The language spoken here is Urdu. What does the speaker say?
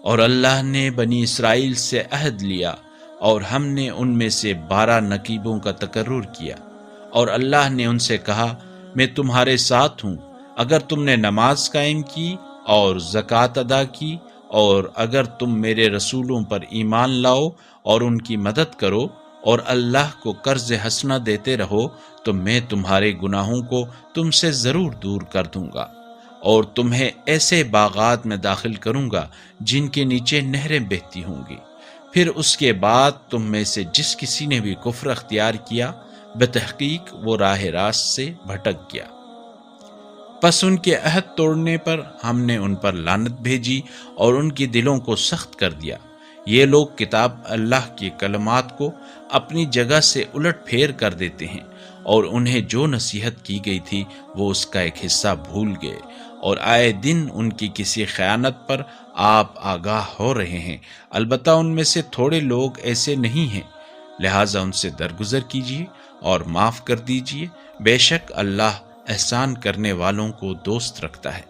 اور اللہ نے بنی اسرائیل سے عہد لیا اور ہم نے ان میں سے 12 نقیبوں کا تقرر کیا، اور اللہ نے ان سے کہا میں تمہارے ساتھ ہوں اگر تم نے نماز قائم کی اور زکوٰۃ ادا کی، اور اگر تم میرے رسولوں پر ایمان لاؤ اور ان کی مدد کرو اور اللہ کو قرض حسنہ دیتے رہو تو میں تمہارے گناہوں کو تم سے ضرور دور کر دوں گا، اور تمہیں ایسے باغات میں داخل کروں گا جن کے نیچے نہریں بہتی ہوں گی۔ پھر اس کے بعد تم میں سے جس کسی نے بھی کفر اختیار کیا بتحقیق وہ راہ راست سے بھٹک گیا۔ پس ان کے عہد توڑنے پر ہم نے ان پر لعنت بھیجی اور ان کی دلوں کو سخت کر دیا۔ یہ لوگ کتاب اللہ کی کلمات کو اپنی جگہ سے الٹ پھیر کر دیتے ہیں، اور انہیں جو نصیحت کی گئی تھی وہ اس کا ایک حصہ بھول گئے، اور آئے دن ان کی کسی خیانت پر آپ آگاہ ہو رہے ہیں۔ البتہ ان میں سے تھوڑے لوگ ایسے نہیں ہیں، لہٰذا ان سے درگزر کیجیے اور معاف کر دیجیے، بے شک اللہ احسان کرنے والوں کو دوست رکھتا ہے۔